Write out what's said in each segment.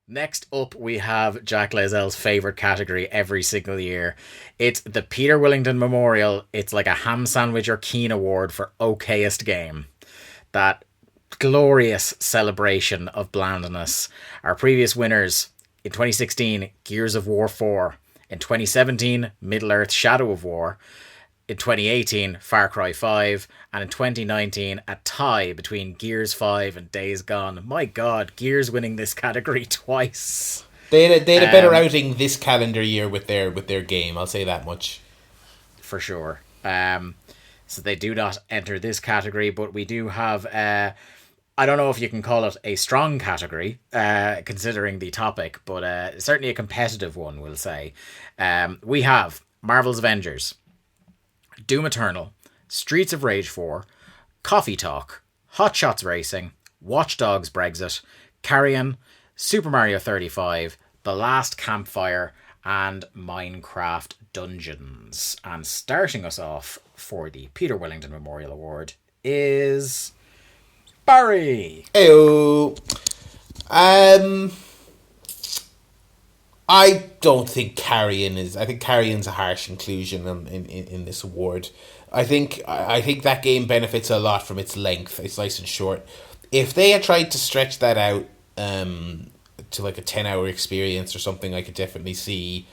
Next up, we have Jack Layzell's favourite category every single year. It's the Peter Willington Memorial. It's like a ham sandwich or Keane Award for okayest game. That glorious celebration of blandness. Our previous winners in 2016, Gears of War 4. In 2017, Middle Earth Shadow of War. In 2018, Far Cry 5, and in 2019, a tie between Gears 5 and Days Gone. My god, Gears winning this category twice. They had a better outing this calendar year with their game, I'll say that much. For sure. So they do not enter this category, but we do have, I don't know if you can call it a strong category, considering the topic, but certainly a competitive one, we'll say. We have Marvel's Avengers, Doom Eternal, Streets of Rage 4, Coffee Talk, Hotshots Racing, Watchdogs Brexit, Carrion, Super Mario 35, The Last Campfire, and Minecraft Dungeons. And starting us off for the Peter Willington Memorial Award is Barry. Heyo. I don't think Carrion is. I think Carrion's a harsh inclusion in this award. I think that game benefits a lot from its length. It's nice and short. If they had tried to stretch that out to like a 10-hour experience or something, I could definitely see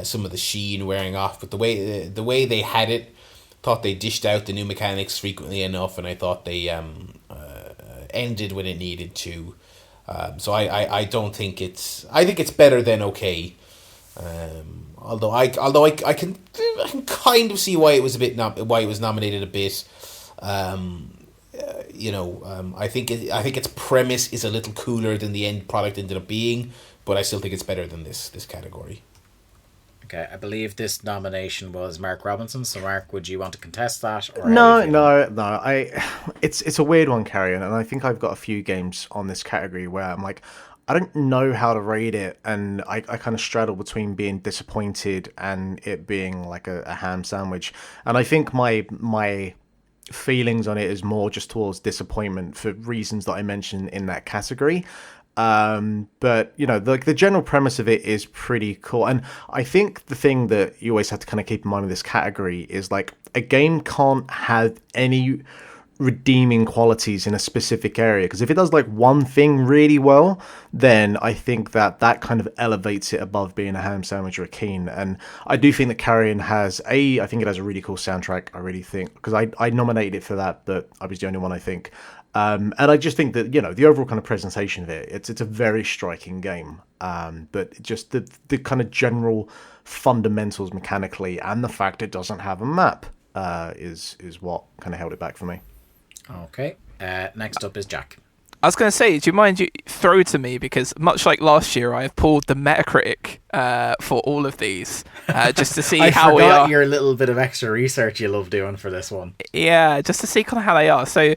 some of the sheen wearing off. But the way they had it, thought they dished out the new mechanics frequently enough, and I thought they ended when it needed to. So I don't think it's. I think it's better than okay. Although I can kind of see why it was why it was nominated a bit. I think its premise is a little cooler than the end product ended up being, but I still think it's better than this category. Okay, I believe this nomination was Mark Robinson. So, Mark, would you want to contest that? Or No. It's a weird one, Carrion, and I think I've got a few games on this category where I'm like, I don't know how to rate it, and I kind of straddle between being disappointed and it being like a ham sandwich. And I think my feelings on it is more just towards disappointment for reasons that I mentioned in that category. But the general premise of it is pretty cool, and I think the thing that you always have to kind of keep in mind with this category is like a game can't have any redeeming qualities in a specific area, because if it does like one thing really well, then I think that kind of elevates it above being a ham sandwich or a Keane. And I do think that Carrion I think it has a really cool soundtrack. I really think, because I nominated it for that, but I was the only one, I think. And I just think that, the overall kind of presentation of it's a very striking game. But just the kind of general fundamentals mechanically, and the fact it doesn't have a map is what kind of held it back for me. Okay. Next up is Jack. I was going to say, do you mind you throw to me, because much like last year, I have pulled the Metacritic for all of these just to see how we are. I forgot your little bit of extra research you love doing for this one. Yeah, just to see kind of how they are. So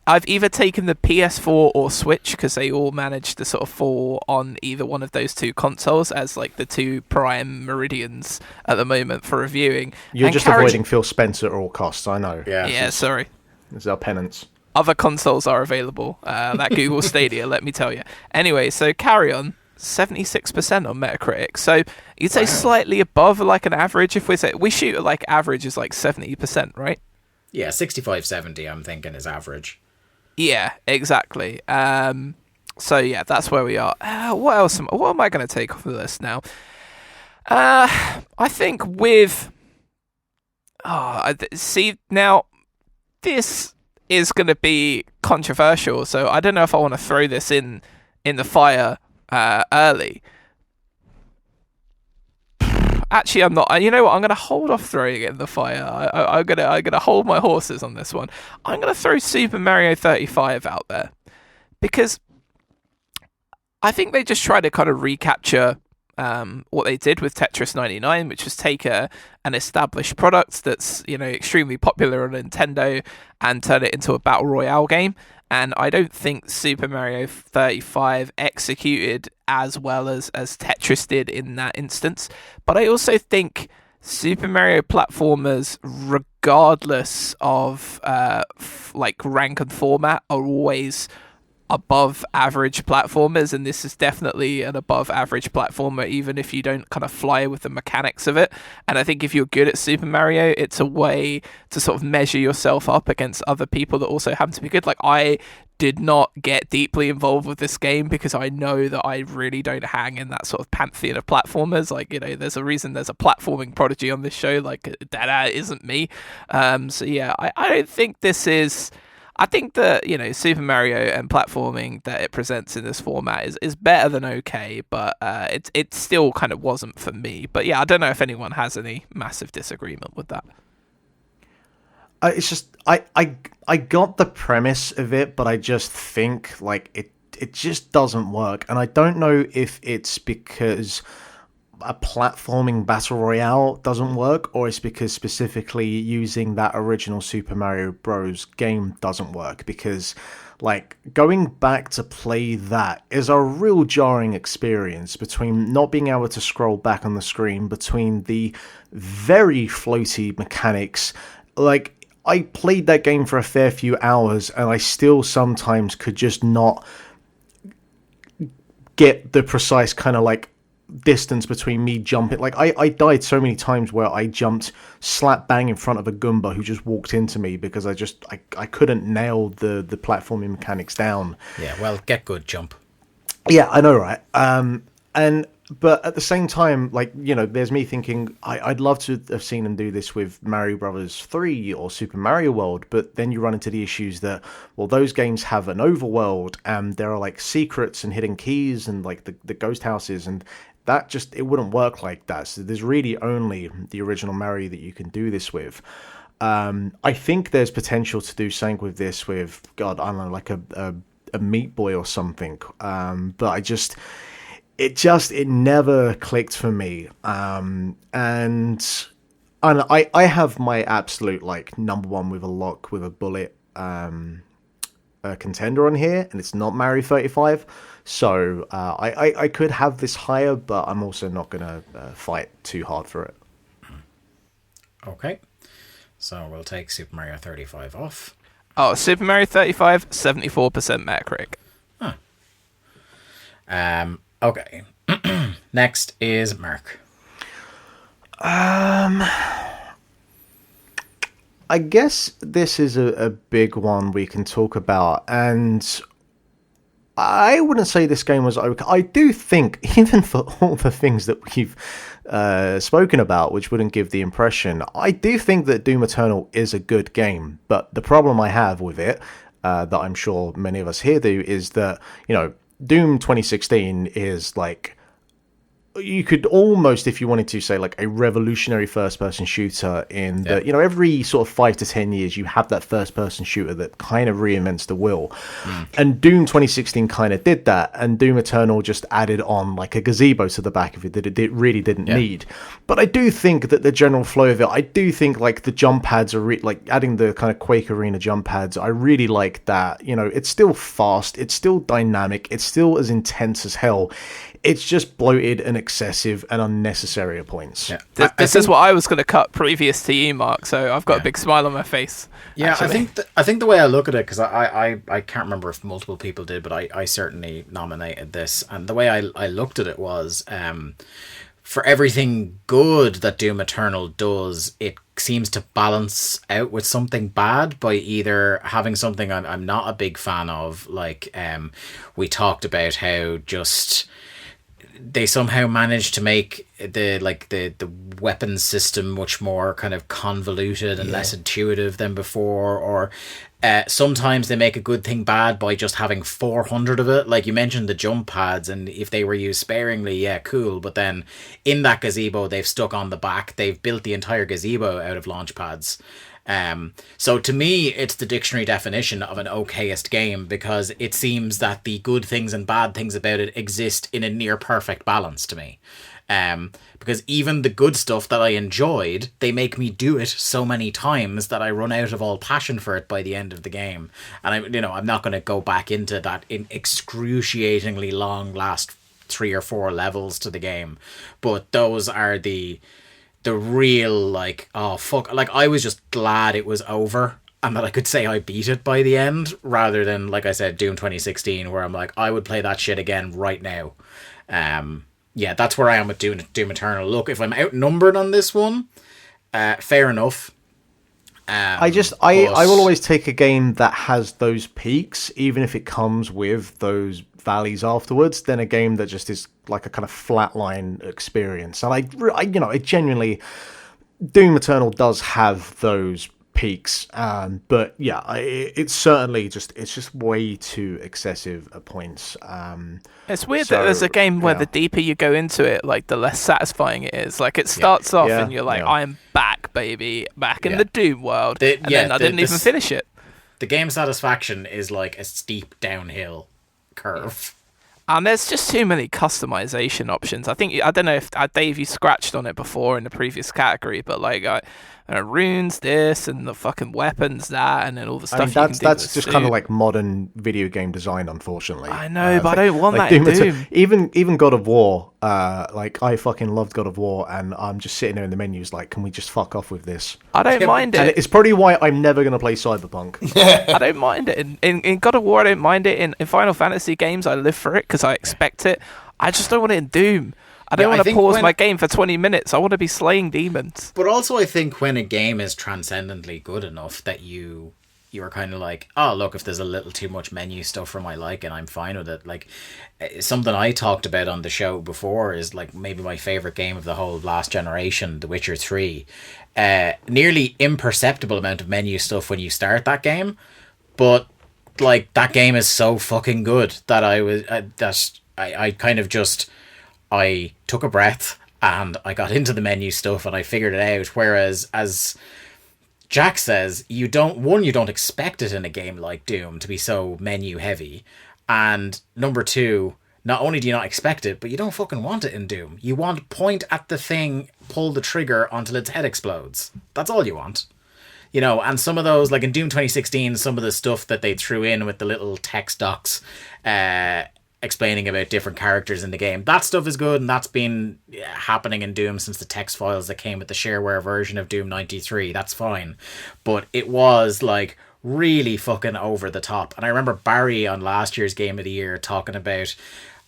I've either taken the PS4 or Switch, because they all manage to sort of fall on either one of those two consoles as like the two prime meridians at the moment for reviewing. You're just avoiding Phil Spencer at all costs, I know. Yeah, sorry. This is our penance. Other consoles are available. That Google Stadia, let me tell you. Anyway, so Carrion, 76% on Metacritic. So you'd say slightly above like an average. If we shoot at like average is like 70%, right? Yeah, 65-70 I'm thinking is average. Yeah, exactly. So yeah, that's where we are. What else? What am I going to take off the list now? I think with... see, now, this is going to be controversial, so I don't know if I want to throw this in the fire early. Actually, I'm not. You know what? I'm going to hold off throwing it in the fire. I'm gonna hold my horses on this one. I'm going to throw Super Mario 35 out there, because I think they just try to kind of recapture what they did with Tetris 99, which was take an established product that's extremely popular on Nintendo and turn it into a battle royale game. And I don't think Super Mario 35 executed as well as Tetris did in that instance. But I also think Super Mario platformers, regardless of like rank and format, are always above average platformers, and this is definitely an above average platformer, even if you don't kind of fly with the mechanics of it. And I think if you're good at Super Mario, it's a way to sort of measure yourself up against other people that also happen to be good. Like, I did not get deeply involved with this game because I know that I really don't hang in that sort of pantheon of platformers. Like, there's a reason there's a platforming prodigy on this show. Like, that isn't me. So yeah, I don't think this is... I think that, Super Mario and platforming that it presents in this format is better than okay, but it still kind of wasn't for me. But yeah, I don't know if anyone has any massive disagreement with that. It's just I got the premise of it, but I just think like it just doesn't work, and I don't know if it's because a platforming battle royale doesn't work, or it's because specifically using that original Super Mario Bros. Game doesn't work, because like going back to play that is a real jarring experience, between not being able to scroll back on the screen, between the very floaty mechanics. Like, I played that game for a fair few hours and I still sometimes could just not get the precise kind of like distance between me jumping. Like, I died so many times where I jumped slap bang in front of a Goomba who just walked into me because I couldn't nail the platforming mechanics down. Yeah, well, get good, jump. Yeah, I know, right? But at the same time, like, there's me thinking I'd love to have seen them do this with Mario Brothers 3 or Super Mario World, but then you run into the issues that, well, those games have an overworld and there are like secrets and hidden keys and like the ghost houses, and that just, it wouldn't work like that. So there's really only the original Mario that you can do this with. I think there's potential to do something with this with, God, I don't know, like a Meat Boy or something. But it never clicked for me. And I have my absolute like number one with a lock, with a bullet, contender on here, and it's not Mario 35. So I could have this higher, but I'm also not going to fight too hard for it. Okay. So we'll take Super Mario 35 off. Oh, Super Mario 35, 74% Metacritic. Huh. Okay. Next is Mark. I guess this is a big one we can talk about, and I wouldn't say this game was okay. I do think, even for all the things that we've spoken about, which wouldn't give the impression, I do think that Doom Eternal is a good game. But the problem I have with it, that I'm sure many of us here do, is that, Doom 2016 is like, you could almost, if you wanted to, say like a revolutionary first-person shooter in that, every sort of 5 to 10 years you have that first-person shooter that kind of reinvents the wheel. And Doom 2016 kind of did that, and Doom Eternal just added on like a gazebo to the back of it that it really didn't need. But I do think that the general flow of it, I do think like the jump pads are like adding the kind of Quake Arena jump pads, I really like that. It's still fast, it's still dynamic, it's still as intense as hell. It's just bloated and excessive and unnecessary at points. Yeah. This is what I was going to cut previous to you, Mark, so I've got a big smile on my face. Yeah, actually. I think the way I look at it, because I can't remember if multiple people did, but I certainly nominated this. And the way I looked at it was, for everything good that Doom Eternal does, it seems to balance out with something bad by either having something I'm not a big fan of, like we talked about how just... they somehow managed to make the weapon system much more kind of convoluted and less intuitive than before, or sometimes they make a good thing bad by just having 400 of it. Like you mentioned the jump pads, and if they were used sparingly, cool, but then in that gazebo they've stuck on the back, they've built the entire gazebo out of launch pads. So to me, it's the dictionary definition of an okayest game, because it seems that the good things and bad things about it exist in a near perfect balance to me. Because even the good stuff that I enjoyed, they make me do it so many times that I run out of all passion for it by the end of the game. And I'm not going to go back into that in excruciatingly long last 3 or 4 levels to the game, but those are the real, like, oh fuck, like I was just glad it was over and that I could say I beat it by the end, rather than, like I said, Doom 2016, where I'm like, I would play that shit again right now. Yeah, that's where I am with Doom Eternal. Look, if I'm outnumbered on this one, fair enough. I will always take a game that has those peaks, even if it comes with those valleys afterwards, than a game that just is like a kind of flatline experience. And it genuinely, Doom Eternal does have those peaks, but yeah, it's certainly it's just way too excessive at points. It's weird that there's a game where the deeper you go into it, like the less satisfying it is. Like it starts off and you're like, I'm back, baby, back in the Doom world, and then I didn't even finish it. The game satisfaction is like a steep downhill curve. And there's just too many customization options. I don't know if Dave, you scratched on it before in the previous category, but like runes this and the fucking weapons that, and then all the stuff. That's just kind of like modern video game design, unfortunately. I know, but I don't want that in Doom. Even God of War, like I fucking loved God of War, and I'm just sitting there in the menus like, can we just fuck off with this? I don't mind it. And it's probably why I'm never going to play Cyberpunk. I don't mind it. In God of War, I don't mind it. In Final Fantasy games, I live for it because I expect it. I just don't want it in Doom. I don't want to pause my game for 20 minutes. I want to be slaying demons. But also, I think when a game is transcendently good enough that you're kind of like, oh, look, if there's a little too much menu stuff for my liking, I'm fine with it. Like, something I talked about on the show before is, like, maybe my favourite game of the whole last generation, The Witcher 3. Nearly imperceptible amount of menu stuff when you start that game. But, like, that game is so fucking good that I kind of just... I took a breath and I got into the menu stuff and I figured it out. Whereas, as Jack says, you don't expect it in a game like Doom to be so menu heavy. And number two, not only do you not expect it, but you don't fucking want it in Doom. You want point at the thing, pull the trigger until its head explodes. That's all you want. You know, and some of those, like in Doom 2016, some of the stuff that they threw in with the little text docs, explaining about different characters in the game. That stuff is good, and that's been happening in Doom since the text files that came with the shareware version of Doom 93. That's fine. But it was, like, really fucking over the top. And I remember Barry on last year's Game of the Year talking about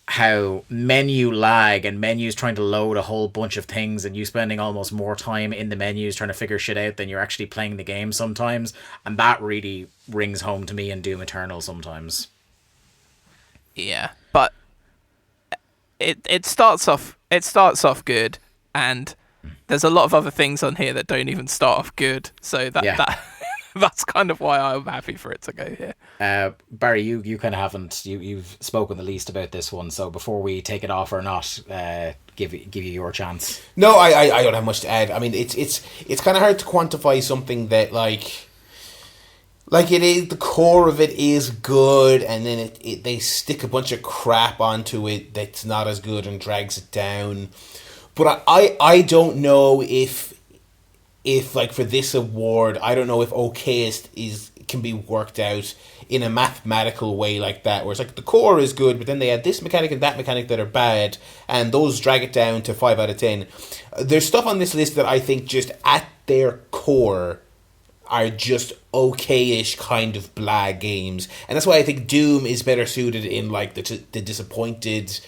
how menu lag and menus trying to load a whole bunch of things and you spending almost more time in the menus trying to figure shit out than you're actually playing the game sometimes. And that really rings home to me in Doom Eternal sometimes. Yeah, but it starts off good, and there's a lot of other things on here that don't even start off good. So that's kind of why I'm happy for it to go here. Barry, you kind of haven't you've spoken the least about this one. So before we take it off or not, give you your chance. No, I don't have much to add. I mean, it's kind of hard to quantify something that like it is, the core of it is good, and then they stick a bunch of crap onto it that's not as good and drags it down. But I don't know if like for this award, I don't know if Okayest can be worked out in a mathematical way like that, where it's like the core is good, but then they add this mechanic and that mechanic that are bad, and those drag it down to 5 out of 10. There's stuff on this list that I think just at their core are just okay-ish kind of blah games, and that's why I think Doom is better suited in like the disappointment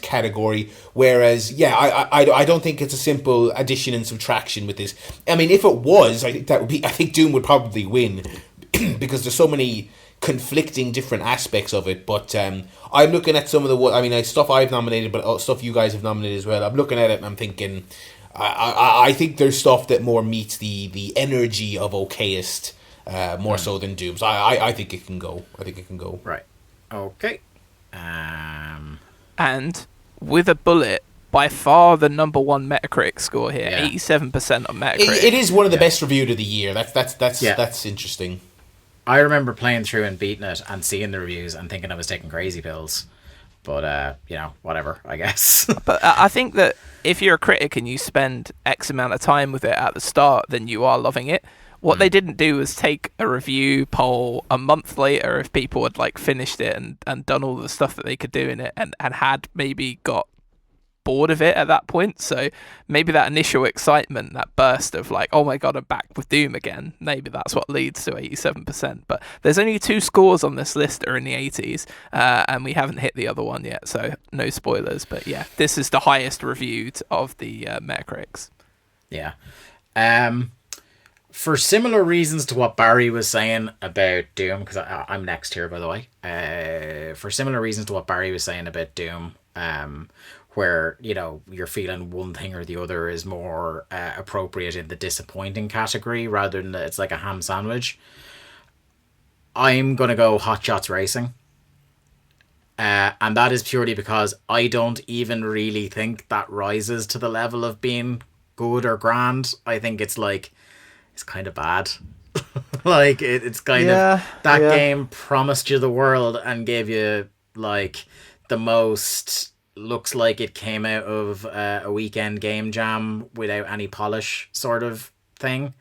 category. Whereas, I don't think it's a simple addition and subtraction with this. I mean, if it was, I think Doom would probably win because there's so many conflicting different aspects of it. But I'm looking at some of the stuff I've nominated, but stuff you guys have nominated as well. I'm looking at it and I'm thinking, I think there's stuff that more meets the energy of Okayest more so than Doom. So I think it can go. Right. Okay. And with a bullet, by far the number one Metacritic score here, 87% on Metacritic. It is one of the best reviewed of the year. That's interesting. I remember playing through and beating it and seeing the reviews and thinking I was taking crazy pills. But, whatever, I guess. But I think that if you're a critic and you spend X amount of time with it at the start, then you are loving it. What they didn't do was take a review poll a month later if people had like finished it and done all the stuff that they could do in it and had maybe got bored of it at that point. So maybe that initial excitement, that burst of like, oh my god, I'm back with Doom again, maybe that's what leads to 87%. But there's only 2 scores on this list that are in the 80s, and we haven't hit the other one yet, so no spoilers. But yeah, this is the highest reviewed of the Metacritics. Yeah. For similar reasons to what Barry was saying about Doom, because I'm next here, by the way. For similar reasons to what Barry was saying about Doom, where, you know, you're feeling one thing or the other is more appropriate in the disappointing category rather than it's like a ham sandwich. I'm going to go Hotshots Racing. And that is purely because I don't even really think that rises to the level of being good or grand. I think it's like, it's kind of bad. Like, it's kind of, that game promised you the world and gave you, like, the most, looks like it came out of a weekend game jam without any polish sort of thing.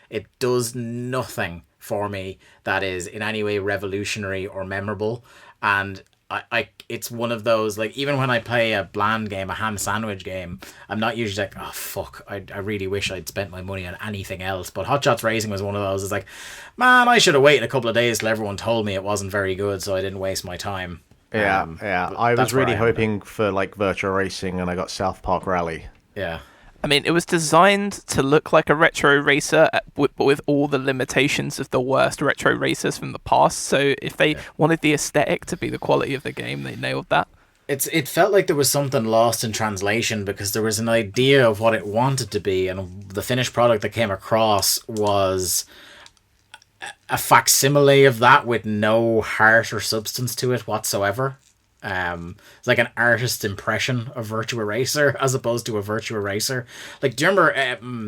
It does nothing for me that is in any way revolutionary or memorable. And I it's one of those, like, even when I play a bland game, a ham sandwich game, I'm not usually like, oh fuck, I really wish I'd spent my money on anything else. But Hotshots Racing was one of those. It's like, man, I should have waited a couple of days till everyone told me it wasn't very good, so I didn't waste my time. Yeah. I was really hoping for like Virtua Racing, and I got South Park Rally. Yeah. I mean, it was designed to look like a retro racer, but with all the limitations of the worst retro racers from the past. So if they wanted the aesthetic to be the quality of the game, they nailed that. It felt like there was something lost in translation, because there was an idea of what it wanted to be, and the finished product that came across was a facsimile of that with no heart or substance to it whatsoever. It's like an artist's impression of Virtua Racer as opposed to a Virtua Racer. Like, do you remember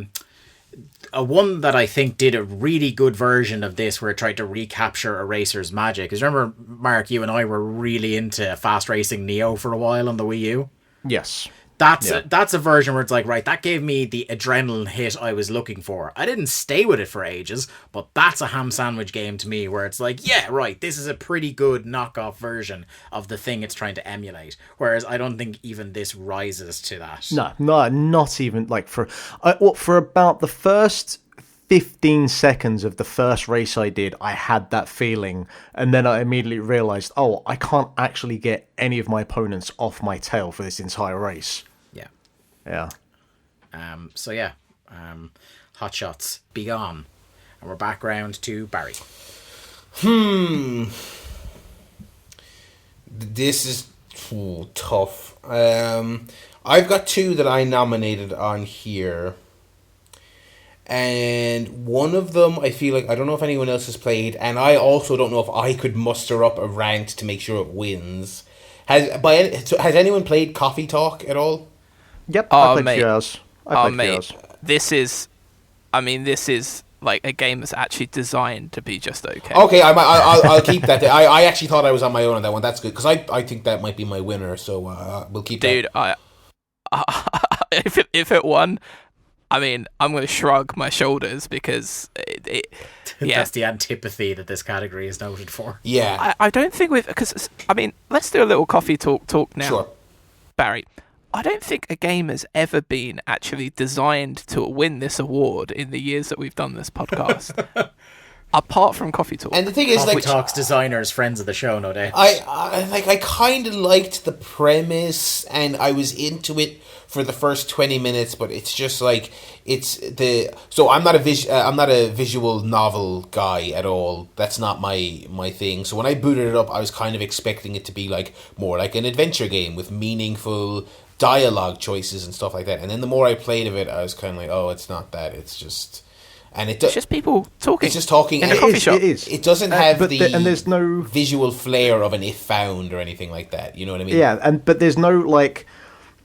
a one that I think did a really good version of this where it tried to recapture a racer's magic? Because remember, Mark, you and I were really into Fast Racing Neo for a while on the Wii U. Yes. That's a version where it's like, right, that gave me the adrenaline hit I was looking for. I didn't stay with it for ages, but that's a ham sandwich game to me where it's like, yeah, right, this is a pretty good knockoff version of the thing it's trying to emulate. Whereas I don't think even this rises to that. No, not even. Like, for about the first 15 seconds of the first race I did, I had that feeling, and then I immediately realized, oh, I can't actually get any of my opponents off my tail for this entire race. Yeah. So yeah, Hotshots, be gone. And we're back round to Barry. This is tough. I've got 2 that I nominated on here. And one of them, I feel like, I don't know if anyone else has played, and I also don't know if I could muster up a rant to make sure it wins. Has anyone played Coffee Talk at all? Yep, I played Gears. This is like a game that's actually designed to be just okay. Okay, I'll keep that. I actually thought I was on my own on that one. That's good, because I think that might be my winner. So we'll keep that. Dude, if it won, I mean, I'm going to shrug my shoulders, because that's the antipathy that this category is noted for. Yeah, I don't think because I mean, let's do a little coffee talk now. Sure, Barry. I don't think a game has ever been actually designed to win this award in the years that we've done this podcast. Apart from Coffee Talk. And the thing is, Coffee Talk's designers, friends of the show, no doubt. I kind of liked the premise, and I was into it for the first 20 minutes, but it's just like, so I'm not a visual novel guy at all. That's not my thing. So when I booted it up, I was kind of expecting it to be like more like an adventure game with meaningful dialogue choices and stuff like that. And then the more I played of it, I was kind of like, oh, it's not that. It's just... And it's just people talking. It's just talking in a coffee shop. It is. It doesn't have and there's no visual flair of an If Found or anything like that. You know what I mean? Yeah, but there's no, like...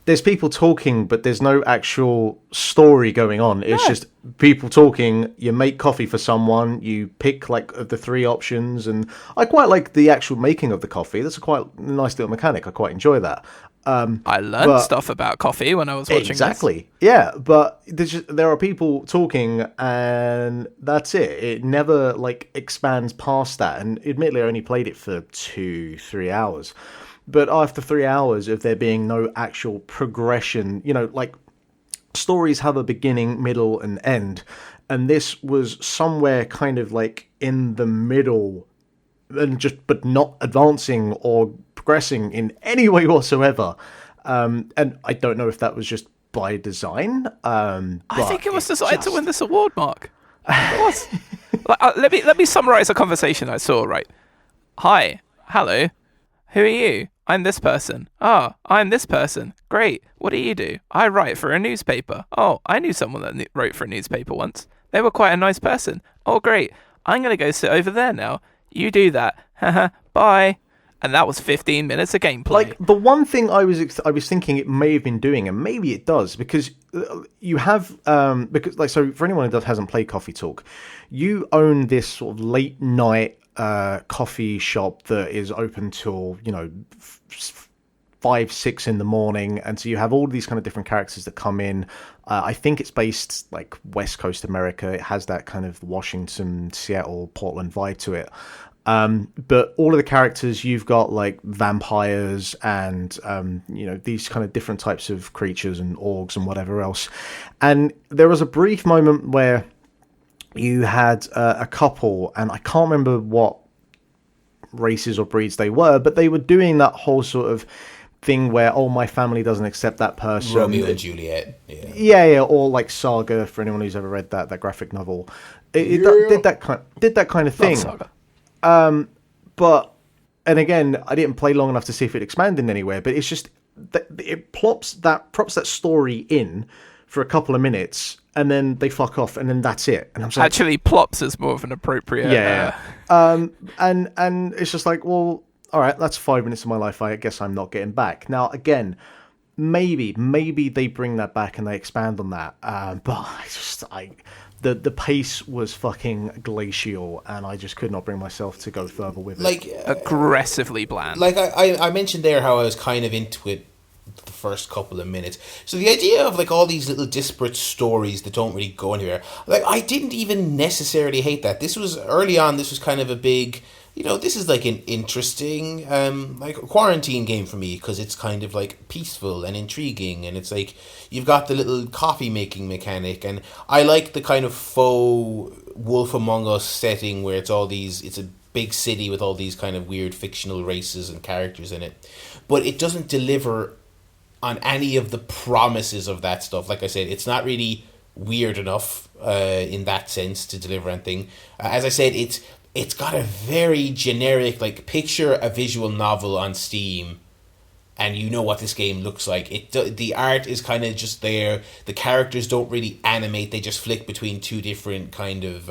There's people talking, but there's no actual story going on. It's just people talking. You make coffee for someone. You pick, like, the 3 options. And I quite like the actual making of the coffee. That's a quite nice little mechanic. I quite enjoy that. I learned stuff about coffee when I was watching Exactly. This. Yeah, but there are people talking, and that's it. It never, like, expands past that. And admittedly, I only played it for 2-3 hours. But after 3 hours of there being no actual progression, like stories have a beginning, middle, and end. And this was somewhere kind of like in the middle, but not advancing or progressing in any way whatsoever. And I don't know if that was just by design. I think it was designed to win this award, Mark. It was. Let me summarize a conversation I saw. Right. Hi. Hello. Who are you? I'm this person. Oh, I'm this person. Great. What do you do? I write for a newspaper. Oh, I knew someone that wrote for a newspaper once. They were quite a nice person. Oh, great. I'm going to go sit over there now. You do that. Haha. Bye. And that was 15 minutes of gameplay. Like, the one thing I was thinking it may have been doing, and maybe it does, because you have, so for anyone who hasn't played Coffee Talk, you own this sort of late night coffee shop that is open till 5-6 in the morning, and so you have all these kind of different characters that come in. I think it's based like West Coast America. It has that kind of Washington, Seattle, Portland vibe to it. But all of the characters, you've got like vampires and these kind of different types of creatures and orgs and whatever else. And there was a brief moment where you had a couple, and I can't remember what races or breeds they were, but they were doing that whole sort of thing where, oh, my family doesn't accept that person. Romeo and Juliet. Yeah, or like Saga, for anyone who's ever read that graphic novel. It did that kind of thing. Saga. But, and again, I didn't play long enough to see if it expanded anywhere, but it's just that it props that story in for a couple of minutes, and then they fuck off, and then that's it. And I'm like, actually, plops is more of an appropriate. Yeah. And it's just like, well, all right, that's 5 minutes of my life. I guess I'm not getting back. Now, again, maybe they bring that back and they expand on that. But the pace was fucking glacial, and I just could not bring myself to go further with it. Like aggressively bland. Like I mentioned there how I was kind of into it the first couple of minutes. So the idea of like all these little disparate stories that don't really go anywhere, like I didn't even necessarily hate that. This was early on. This was kind of a big, this is like an interesting like a quarantine game for me, because it's kind of like peaceful and intriguing, and it's like you've got the little coffee making mechanic, and I like the kind of faux Wolf Among Us setting where it's a big city with all these kind of weird fictional races and characters in it, but it doesn't deliver on any of the promises of that stuff. Like I said, it's not really weird enough in that sense to deliver anything. As I said, it's got a very generic, like, picture a visual novel on Steam and you know what this game looks like. The art is kind of just there. The characters don't really animate. They just flick between two different kind of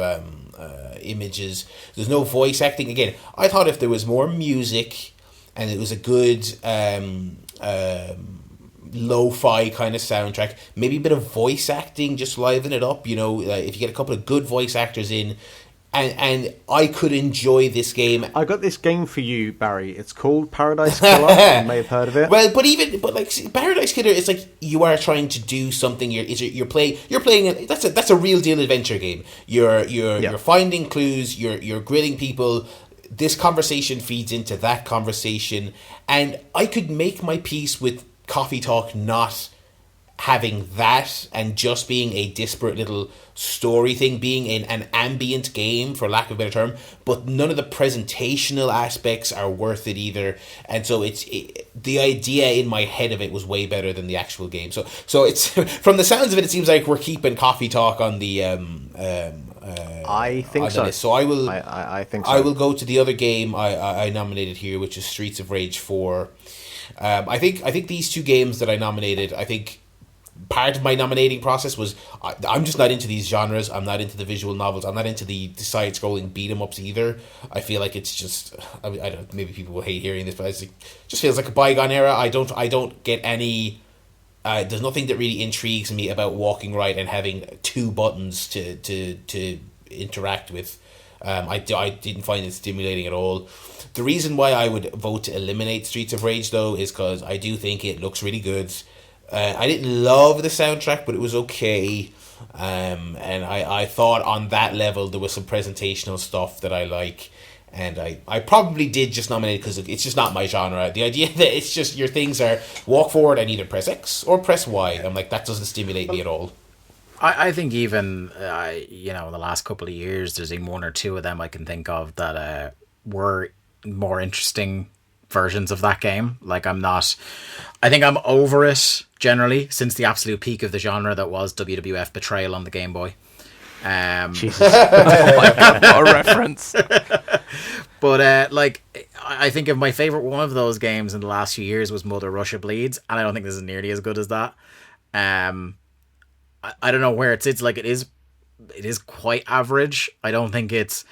images. There's no voice acting. Again, I thought if there was more music and it was a good lo-fi kind of soundtrack, maybe a bit of voice acting, just liven it up, if you get a couple of good voice actors in, and I could enjoy this game. I got this game for you, Barry. It's called Paradise Killer. You may have heard of it. Well, but like Paradise Killer, it's like you are trying to do something. You're playing. That's a real deal adventure game. You're finding clues. You're grilling people. This conversation feeds into that conversation, and I could make my peace with Coffee Talk not having that and just being a disparate little story thing, being an ambient game, for lack of a better term, but none of the presentational aspects are worth it either. And so the idea in my head of it was way better than the actual game. So it's from the sounds of it seems like we're keeping Coffee Talk on the I think so. So I will. I think so. I will go to the other game I nominated here, which is Streets of Rage 4. I think these two games that I nominated, I think part of my nominating process was I'm just not into these genres. I'm not into the visual novels. I'm not into the side-scrolling beat-em-ups either. I feel like it's just, I don't. Maybe people will hate hearing this, but it just feels like a bygone era. I don't get any. There's nothing that really intrigues me about walking right and having two buttons to interact with. I didn't find it stimulating at all. The reason why I would vote to eliminate Streets of Rage, though, is because I do think it looks really good. I didn't love the soundtrack, but it was okay. And I thought on that level there was some presentational stuff that I like. And I probably did just nominate because it's just not my genre. The idea that it's just your things are walk forward and either press X or press Y. I'm like, that doesn't stimulate me at all. I think even, in the last couple of years, there's even one or two of them I can think of that were more interesting versions of that game. Like, I think I'm over it generally since the absolute peak of the genre that was WWF Betrayal on the Game Boy. Jesus. Oh my God, what a reference. But I think of my favorite one of those games in the last few years was Mother Russia Bleeds, and I don't think this is nearly as good as that. I don't know where it sits. Like, it is quite average. I don't think it's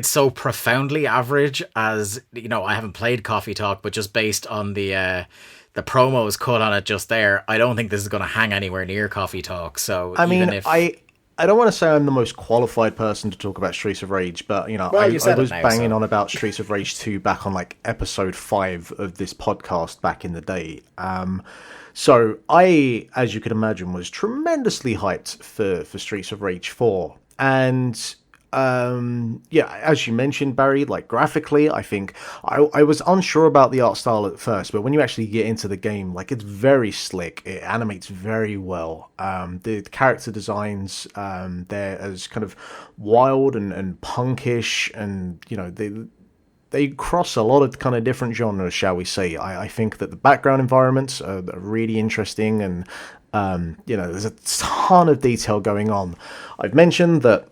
so profoundly average as, I haven't played Coffee Talk, but just based on the promos cut on it just there, I don't think this is going to hang anywhere near Coffee Talk. So I don't want to say I'm the most qualified person to talk about Streets of Rage, but I was banging on about Streets of Rage 2 back on like episode 5 of this podcast back in the day. So I, as you can imagine, was tremendously hyped for Streets of Rage 4. And as you mentioned, Barry, like graphically, I think I was unsure about the art style at first, but when you actually get into the game, like, it's very slick. It animates very well. The character designs, they're as kind of wild and punkish, and they cross a lot of kind of different genres, shall we say. I think that the background environments are really interesting, and there's a ton of detail going on. I've mentioned that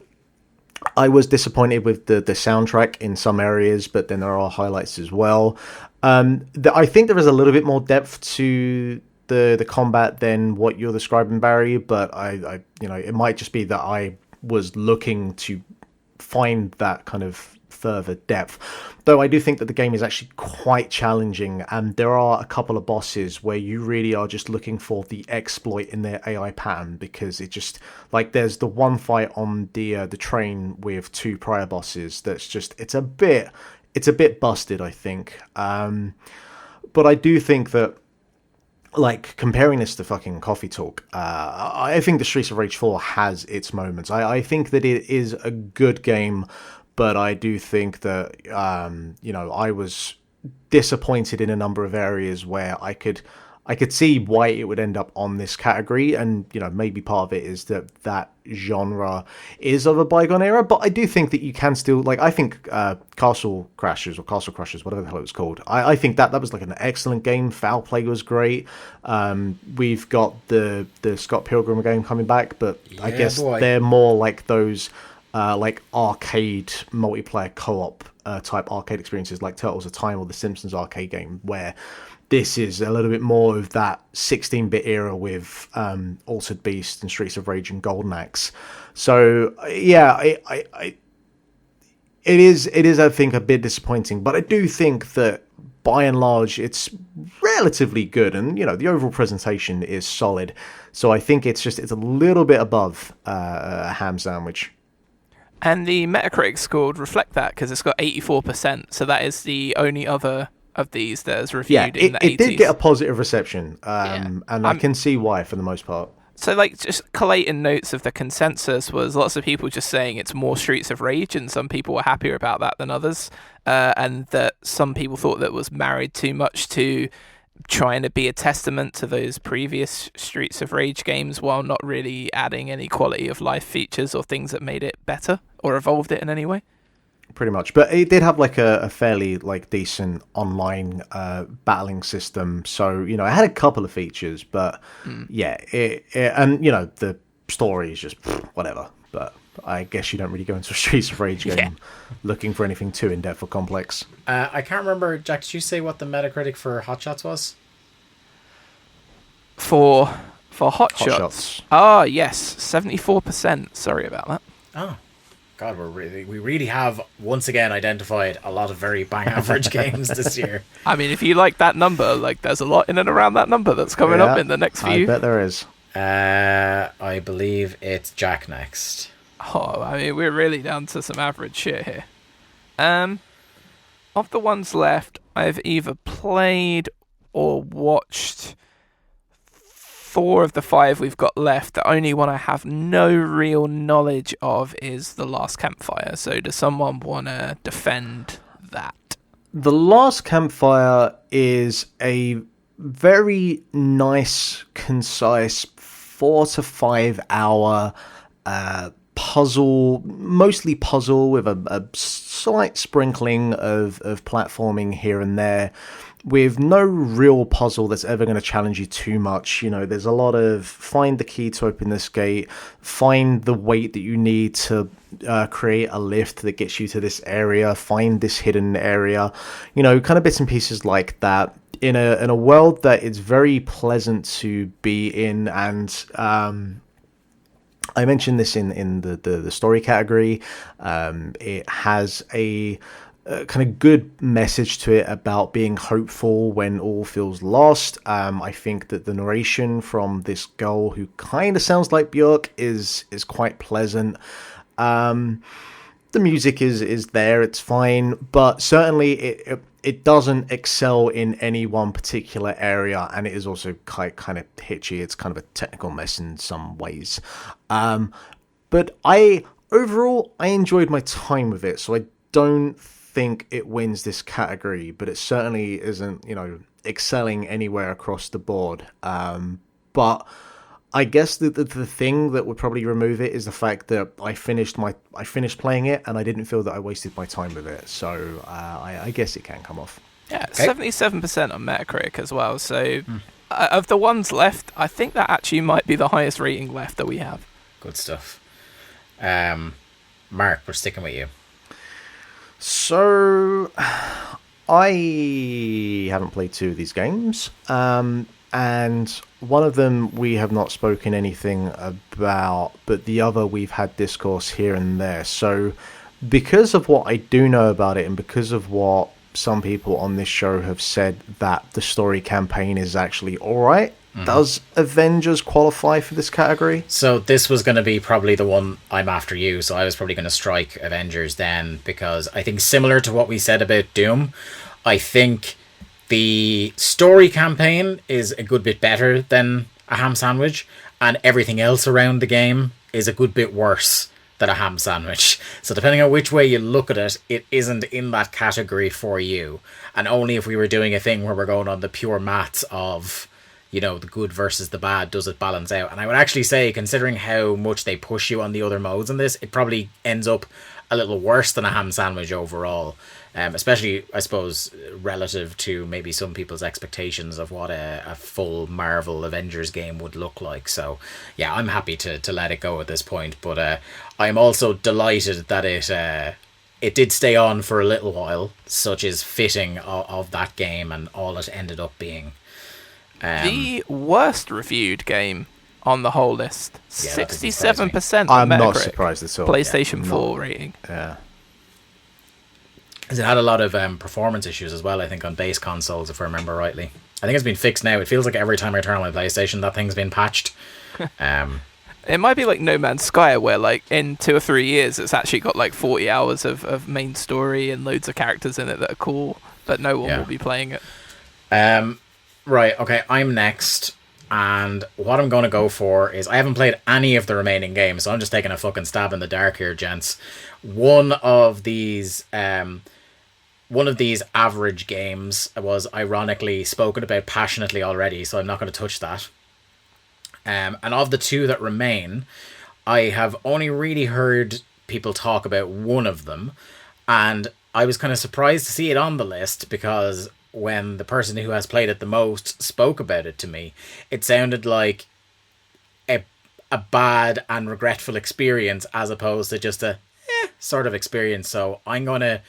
I was disappointed with the soundtrack in some areas, but then there are highlights as well. I think there is a little bit more depth to the combat than what you're describing, Barry, but I it might just be that I was looking to find that kind of further depth. Though I do think that the game is actually quite challenging, and there are a couple of bosses where you really are just looking for the exploit in their AI pattern, because it just, like, there's the one fight on the train with two prior bosses that's just, it's a bit busted, I think. But I do think that, like, comparing this to fucking Coffee Talk, I think the Streets of Rage 4 has its moments. I think that it is a good game, but I do think that, I was disappointed in a number of areas where I could see why it would end up on this category. And, maybe part of it is that genre is of a bygone era. But I do think that you can still, like, I think Castle Crashers, whatever the hell it was called, I think that was like an excellent game. Foul Play was great. We've got the Scott Pilgrim game coming back, but yeah, I guess they're more like those like arcade multiplayer co-op type arcade experiences, like Turtles of Time or the Simpsons arcade game, where this is a little bit more of that 16-bit era with Altered Beast and Streets of Rage and Golden Axe. So yeah, it is I think a bit disappointing, but I do think that by and large it's relatively good, and the overall presentation is solid. So I think it's a little bit above a ham sandwich. And the Metacritic score would reflect that, because it's got 84%, so that is the only other of these that is reviewed in the 80s. It did get a positive reception, and I can see why for the most part. So, like, just collating notes of the consensus was lots of people just saying it's more Streets of Rage, and some people were happier about that than others, and that some people thought that was married too much to trying to be a testament to those previous Streets of Rage games while not really adding any quality of life features or things that made it better or evolved it in any way. Pretty much, but it did have like a fairly like decent online battling system, so it had a couple of features, but yeah, it and the story is just whatever. But I guess you don't really go into a Streets of Rage game looking for anything too in-depth or complex. I can't remember, Jack, did you say what the Metacritic for Hotshots was? For Hotshots? Ah, yes, 74%. Sorry about that. Oh, God, we really have once again identified a lot of very bang average games this year. I mean, if you like that number, like, there's a lot in and around that number that's coming up in the next few. I bet there is. I believe it's Jack next. Oh, I mean, we're really down to some average shit here. Of the ones left, I've either played or watched 4 of the 5 we've got left, the only one I have no real knowledge of is the Last Campfire. So does someone want to defend that? The Last Campfire is a very nice, concise 4 to 5 hour puzzle, mostly puzzle with a slight sprinkling of platforming here and there, with no real puzzle that's ever going to challenge you too much. You know, there's a lot of find the key to open this gate, find the weight that you need to create a lift that gets you to this area, find this hidden area, you know, kind of bits and pieces like that, in a world that is very pleasant to be in. And I mentioned this in the story category. It has a kind of good message to it about being hopeful when all feels lost. I think that the narration from this girl who kind of sounds like Björk is quite pleasant. The music is there, it's fine, but certainly it doesn't excel in any one particular area, and it is also kind of hitchy. It's kind of a technical mess in some ways. But overall I enjoyed my time with it, so I don't think it wins this category, but it certainly isn't, you know, excelling anywhere across the board. But I guess the thing that would probably remove it is the fact that I finished playing it and I didn't feel that I wasted my time with it. So I guess it can come off. Yeah, 77% on Metacritic as well. So of the ones left, I think that actually might be the highest rating left that we have. Good stuff. Mark, we're sticking with you. So I haven't played 2 of these games. And one of them we have not spoken anything about, but the other we've had discourse here and there. So because of what I do know about it, and because of what some people on this show have said, that the story campaign is actually alright, does Avengers qualify for this category? So this was going to be probably the one I'm after you, so I was probably going to strike Avengers then, because I think similar to what we said about Doom, I think the story campaign is a good bit better than a ham sandwich, and everything else around the game is a good bit worse than a ham sandwich. So depending on which way you look at it, it isn't in that category for you. And only if we were doing a thing where we're going on the pure maths of, you know, the good versus the bad, does it balance out. And I would actually say, considering how much they push you on the other modes in this, it probably ends up a little worse than a ham sandwich overall. Especially, I suppose, relative to maybe some people's expectations of what a full Marvel Avengers game would look like. So, yeah, I'm happy to let it go at this point. But I'm also delighted that it did stay on for a little while, such is fitting of that game and all it ended up being. The worst reviewed game on the whole list. 67% I'm Metacritic. not surprised at all. PlayStation 4 rating. Yeah. It had a lot of performance issues as well, I think, on base consoles, if I remember rightly. I think it's been fixed now. It feels like every time I turn on my PlayStation, that thing's been patched. It might be like No Man's Sky, where like in 2 or 3 years, it's actually got like 40 hours of main story and loads of characters in it that are cool, but no one will be playing it. Right, okay, I'm next. And what I'm going to go for is, I haven't played any of the remaining games, so I'm just taking a fucking stab in the dark here, gents. One of these average games was ironically spoken about passionately already, so I'm not going to touch that. And of the 2 that remain, I have only really heard people talk about one of them, and I was kind of surprised to see it on the list, because when the person who has played it the most spoke about it to me, it sounded like a bad and regretful experience as opposed to just a sort of experience. So I'm going to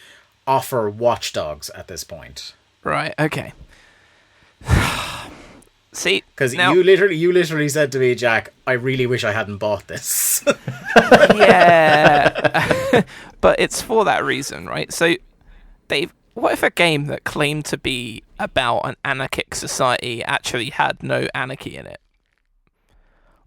offer Watchdogs at this point. Right, okay. See, because you literally said to me, Jack, I really wish I hadn't bought this. Yeah. But it's for that reason, right? So what if a game that claimed to be about an anarchic society actually had no anarchy in it?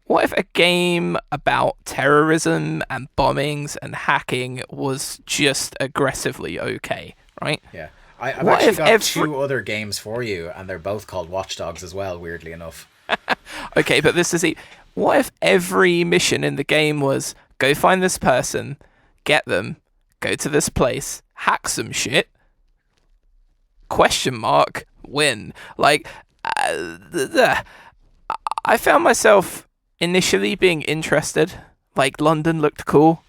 What if a game about terrorism and bombings and hacking was just aggressively okay, right? Yeah. I've actually got 2 other games for you, and they're both called Watchdogs as well, weirdly enough. Okay, but what if every mission in the game was go find this person, get them, go to this place, hack some shit, question mark, win. Like, I found myself initially being interested. Like, London looked cool.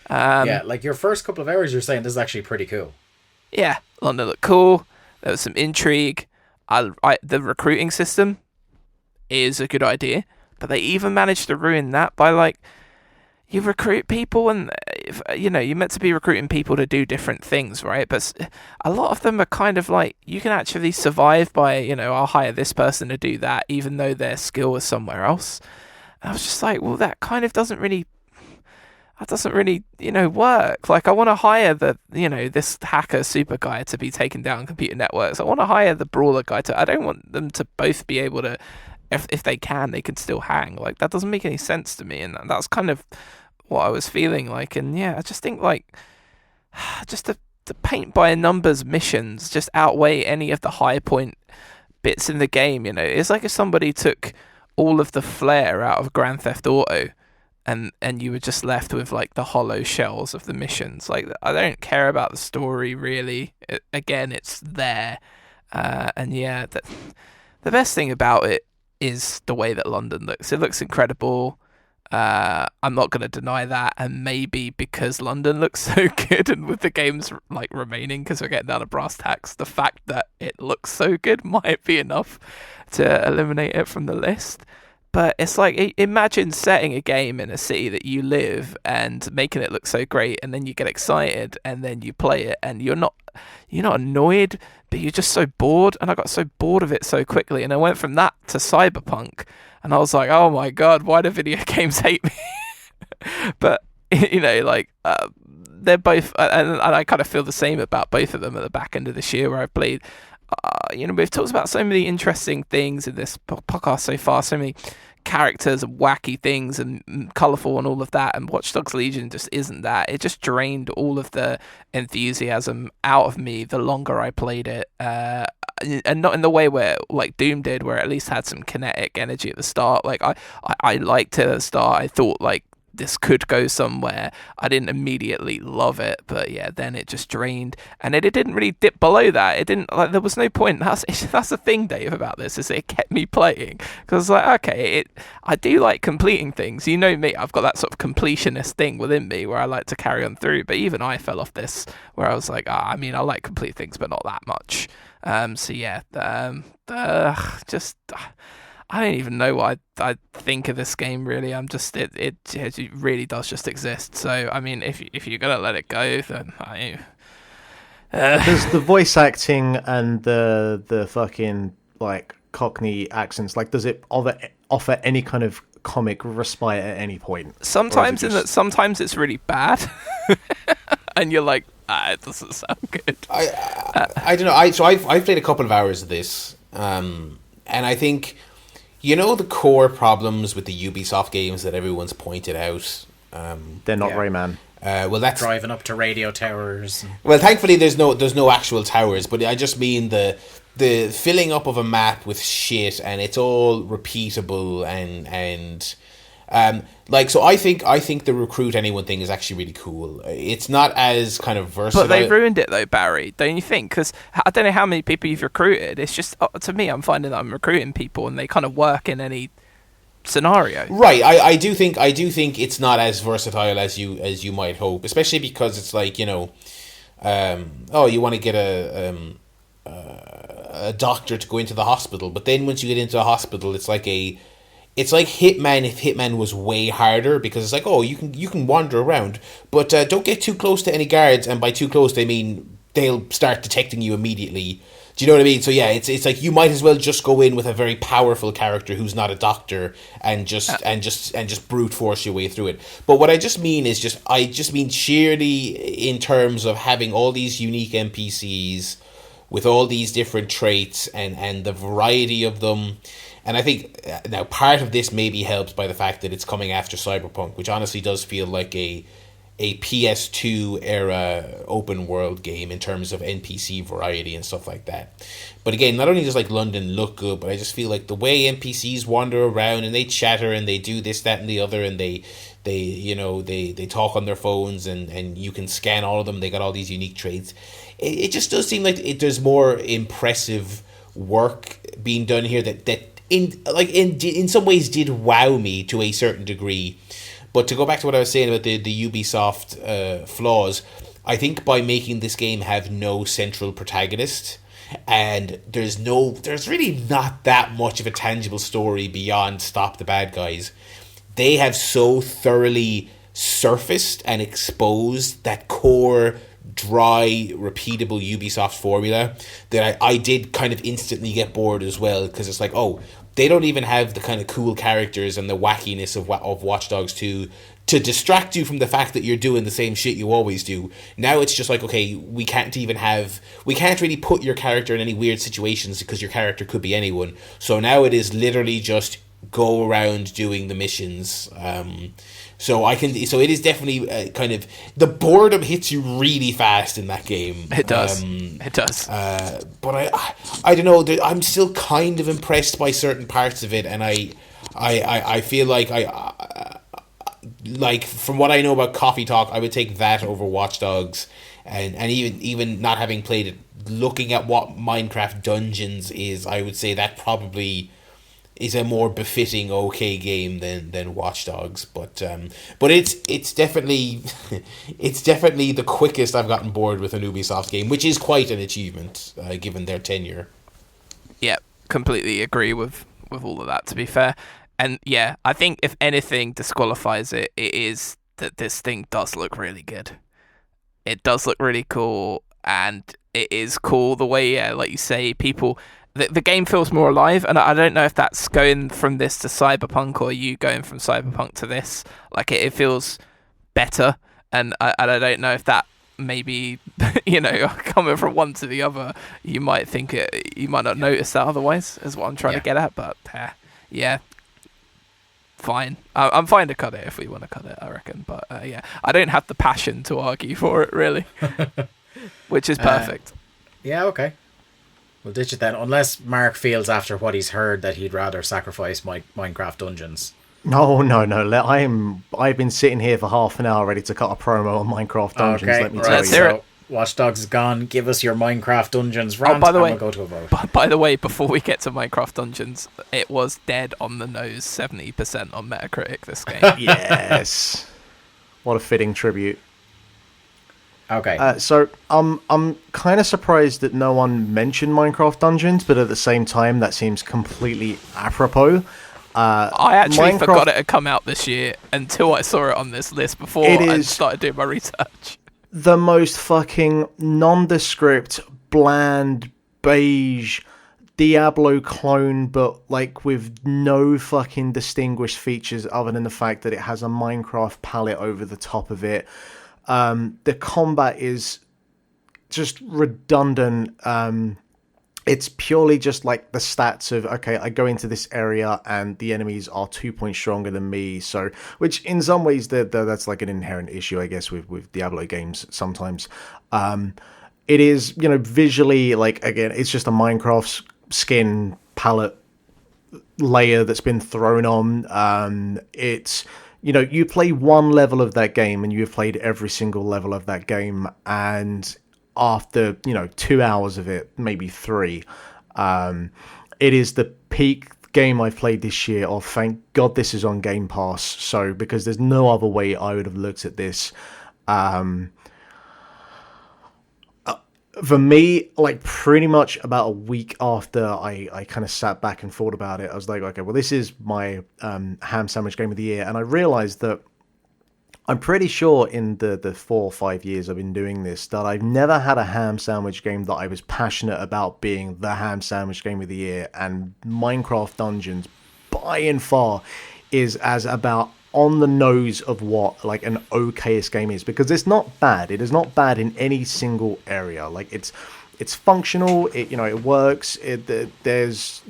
Yeah, like your first couple of hours, you're saying this is actually pretty cool. Yeah, London looked cool. There was some intrigue. The recruiting system is a good idea, but they even managed to ruin that by, like, you recruit people and, you're meant to be recruiting people to do different things, right? But a lot of them are kind of like, you can actually survive by, I'll hire this person to do that, even though their skill is somewhere else. And I was just like, well, that doesn't really, work. Like, I want to hire this hacker super guy to be taking down computer networks. I want to hire the brawler guy I don't want them to both be able to, if they can still hang. Like, that doesn't make any sense to me. And that's kind of what I was feeling like. And yeah, I just think, like, just the paint by numbers missions just outweigh any of the high point bits in the game. It's like if somebody took all of the flair out of Grand Theft Auto and you were just left with, like, the hollow shells of the missions. Like, I don't care about the story really. Again, it's there. And yeah, the best thing about it is the way that London looks. It looks incredible. I'm not going to deny that, and maybe because London looks so good, and with the games, like, remaining, because we're getting down to brass tacks, the fact that it looks so good might be enough to eliminate it from the list. But it's like, imagine setting a game in a city that you live and making it look so great, and then you get excited, and then you play it, and you're not annoyed, but you're just so bored. And I got so bored of it so quickly, and I went from that to Cyberpunk, and I was like, oh my god, why do video games hate me? But they're both, and I kind of feel the same about both of them at the back end of this year, where I've played. We've talked about so many interesting things in this podcast so far, so many characters and wacky things and colourful and all of that, and Watchdogs Legion just isn't that. It just drained all of the enthusiasm out of me the longer I played it, and not in the way where, like, Doom did, where it at least had some kinetic energy at the start. Like, I liked it at the start. I thought, like, this could go somewhere. I didn't immediately love it, but yeah, then it just drained, and it didn't really dip below that. It didn't, like, there was no point. That's the thing, Dave, about this, is it kept me playing, because, like, okay, I do like completing things. You know me, I've got that sort of completionist thing within me where I like to carry on through, but even I fell off this, where I was like, I like complete things, but not that much. So yeah, just I don't even know what I think of this game, really. I'm just, it really does just exist. So, I mean, if you're going to let it go, then Does the voice acting and the fucking, like, Cockney accents, like, does it offer any kind of comic respite at any point? Sometimes sometimes it's really bad. And you're like, it doesn't sound good. I don't know. I've played a couple of hours of this, and I think, the core problems with the Ubisoft games that everyone's pointed out. They're not Rayman. Well, that's driving up to radio towers. Well, thankfully there's no actual towers, but I just mean the filling up of a map with shit, and it's all repeatable and so I think the recruit anyone thing is actually really cool. It's not as kind of versatile. But they ruined it though, Barry, don't you think? Because I don't know how many people you've recruited. It's just, to me, I'm finding that I'm recruiting people and they kind of work in any scenario. Right, I do think it's not as versatile as you might hope, especially because it's like, you want to get a doctor to go into the hospital, but then once you get into a hospital, it's like Hitman if Hitman was way harder, because it's like, you can wander around, but don't get too close to any guards, and by too close they mean they'll start detecting you immediately. Do you know what I mean? So yeah, it's like you might as well just go in with a very powerful character who's not a doctor and just brute force your way through it. But what I just mean is I mean sheerly in terms of having all these unique NPCs with all these different traits and the variety of them. And I think now part of this maybe helped by the fact that it's coming after Cyberpunk, which honestly does feel like a a PS2 era open world game in terms of NPC variety and stuff like that. But again, not only does like London look good, but I just feel like the way NPCs wander around and they chatter and they do this, that, and the other, and they talk on their phones, and you can scan all of them. They got all these unique traits. It just does seem like there's more impressive work being done here that in some ways did wow me to a certain degree. But to go back to what I was saying about the Ubisoft flaws, I think by making this game have no central protagonist, and there's really not that much of a tangible story beyond stop the bad guys, they have so thoroughly surfaced and exposed that core, dry, repeatable Ubisoft formula that I did kind of instantly get bored as well, because it's like, oh, they don't even have the kind of cool characters and the wackiness of Watch Dogs 2 to distract you from the fact that you're doing the same shit you always do. Now it's just like, okay, we can't really put your character in any weird situations because your character could be anyone. So now it is literally just go around doing the missions. So it is definitely kind of, the boredom hits you really fast in that game. It does. It does. But I don't know. I'm still kind of impressed by certain parts of it, and I feel like like from what I know about Coffee Talk, I would take that over Watch Dogs, and even not having played it, looking at what Minecraft Dungeons is, I would say that probably is a more befitting okay game than Watch Dogs, but it's definitely the quickest I've gotten bored with an Ubisoft game, which is quite an achievement given their tenure. Yeah, completely agree with all of that, to be fair. And yeah, I think if anything disqualifies it is that this thing does look really good. It does look really cool, and it is cool the way, yeah, like you say, people. The game feels more alive, and I don't know if that's going from this to Cyberpunk or you going from Cyberpunk to this. Like, it feels better, and I don't know if that maybe, coming from one to the other, you might think you might not notice that otherwise, is what I'm trying to get at, but yeah. Fine. I'm fine to cut it if we want to cut it, I reckon. But yeah, I don't have the passion to argue for it, really, which is perfect. Yeah, okay. We'll ditch it then, unless Mark feels after what he's heard that he'd rather sacrifice Minecraft Dungeons. No. I've been sitting here for half an hour ready to cut a promo on Minecraft Dungeons. Okay, let me tell you. So Watch Dogs is gone. Give us your Minecraft Dungeons rant, by the way, and we'll go to a vote. By the way, before we get to Minecraft Dungeons, it was dead on the nose, 70% on Metacritic. This game. Yes. What a fitting tribute. Okay. So I'm kind of surprised that no one mentioned Minecraft Dungeons, but at the same time, that seems completely apropos. I actually forgot it had come out this year until I saw it on this list before I started doing my research. The most fucking nondescript, bland, beige Diablo clone, but like with no fucking distinguished features other than the fact that it has a Minecraft palette over the top of it. The combat is just redundant. It's purely just like the stats of, okay, I go into this area and the enemies are 2 points stronger than me. So, which in some ways that's like an inherent issue, I guess, with Diablo games sometimes. It is, visually, like, again, it's just a Minecraft skin palette layer that's been thrown on. It's, you play one level of that game and you've played every single level of that game, and after 2 hours of it, maybe 3, it is the peak game I've played this year. Oh, thank God this is on Game Pass. So, because there's no other way I would have looked at this. For me, like, pretty much about a week after I kind of sat back and thought about it, I was like, okay, well, this is my ham sandwich game of the year. And I realized that I'm pretty sure in the 4 or 5 years I've been doing this, that I've never had a ham sandwich game that I was passionate about being the ham sandwich game of the year. And Minecraft Dungeons, by and far, is as about on the nose of what like an okayest game is, because it's not bad. It is not bad in any single area. Like, it's functional. It works. There's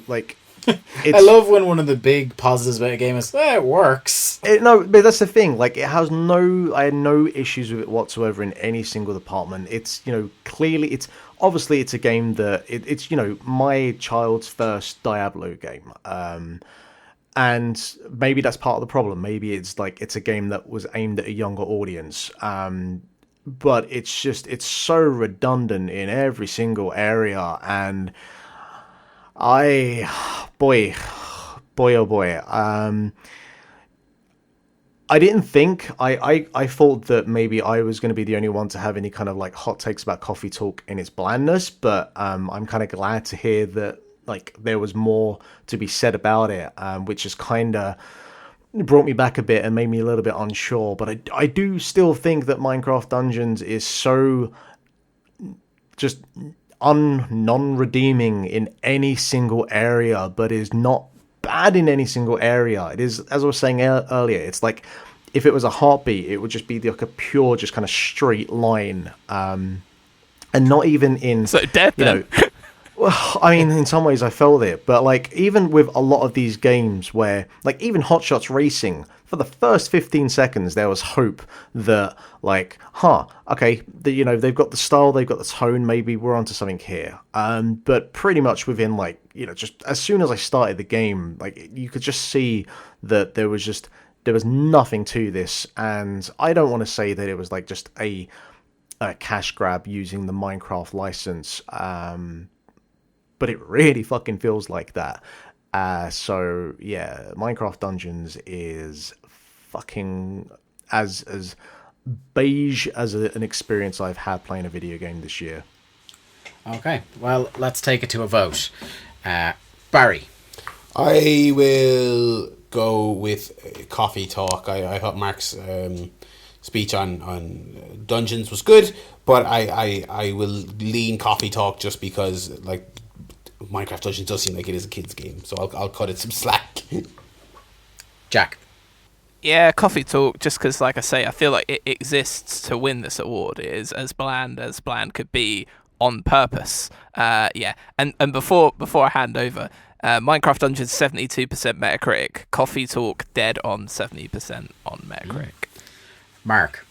like I love when one of the big positives about a game is, it works. No, but that's the thing. Like, I had no issues with it whatsoever in any single department. It's, clearly, obviously it's a game that it's my child's first Diablo game. And maybe that's part of the problem. Maybe it's a game that was aimed at a younger audience. But it's so redundant in every single area, and boy, oh boy. I didn't think I thought that maybe I was going to be the only one to have any kind of like hot takes about Coffee Talk in its blandness, but I'm kind of glad to hear that like there was more to be said about it, which is kind of brought me back a bit and made me a little bit unsure. But I do still think that Minecraft Dungeons is so just non-redeeming in any single area, but is not bad in any single area. It is, as I was saying earlier, it's like if it was a heartbeat, it would just be like a pure, just kind of straight line, and not even in dead. Well, I mean, in some ways I felt it, but like even with a lot of these games where, like even Hotshots Racing, for the first 15 seconds there was hope that like, okay, they've got the style, they've got the tone, maybe we're onto something here. But pretty much within like, just as soon as I started the game, like you could just see that there was nothing to this, and I don't want to say that it was like just a cash grab using the Minecraft license. But it really fucking feels like that. So yeah, Minecraft Dungeons is fucking as beige as an experience I've had playing a video game this year. Okay, well, let's take it to a vote. Barry. I will go with Coffee Talk. I thought Mark's speech on Dungeons was good, but I will lean Coffee Talk just because like Minecraft Dungeons does seem like it is a kid's game, so I'll cut it some slack. Jack. Yeah, Coffee Talk, just because, like I say, I feel like it exists to win this award. It is as bland could be on purpose. Yeah, and before I hand over, Minecraft Dungeons 72% Metacritic, Coffee Talk dead on 70% on Metacritic. Mark.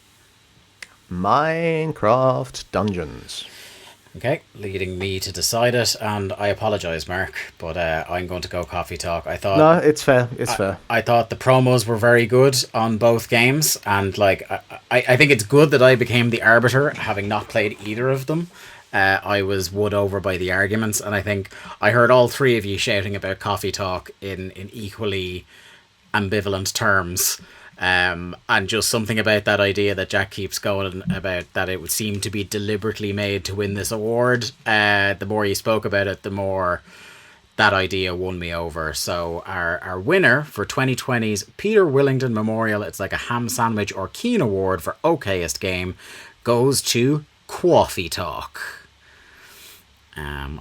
Minecraft Dungeons. Okay, leading me to decide it, and I apologise, Mark, but I'm going to go Coffee Talk. No, it's fair. It's fair. I thought the promos were very good on both games, and like I think it's good that I became the arbiter, having not played either of them. I was won over by the arguments, and I think I heard all three of you shouting about Coffee Talk in equally ambivalent terms. And just something about that idea that Jack keeps going about, that it would seem to be deliberately made to win this award. The more you spoke about it, the more that idea won me over. So our winner for 2020's Peter Willington Memorial, it's like a ham sandwich or Keane award for Okayest game, goes to Coffee Talk.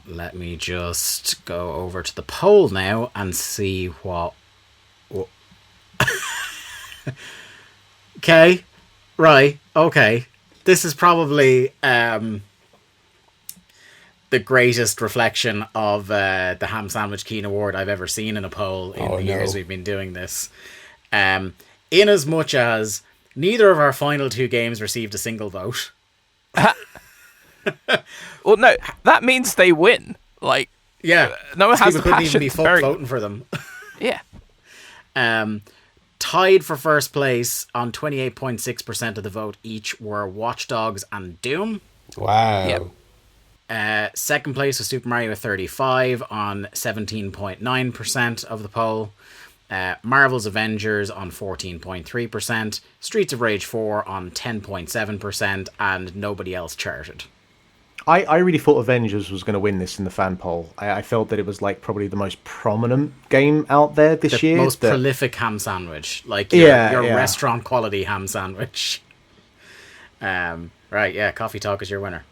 Let me just go over to the poll now and see what... Okay, right, okay. This is probably the greatest reflection of the Ham Sandwich Keane Award I've ever seen in a poll in the years we've been doing this. In as much as neither of our final two games received a single vote. Well, no, that means they win. Like, yeah, no one has the people couldn't even passion. be voting for them. Yeah. Tied for first place on 28.6% of the vote each were Watchdogs and Doom. Wow. Yep. Second place was Super Mario 35 on 17.9% of the poll. Marvel's Avengers on 14.3%. Streets of Rage 4 on 10.7%. And nobody else charted. I really thought Avengers was going to win this in the fan poll. I felt that it was like probably the most prominent game out there this year. The most prolific ham sandwich. Like your restaurant quality ham sandwich. Right, yeah, Coffee Talk is your winner.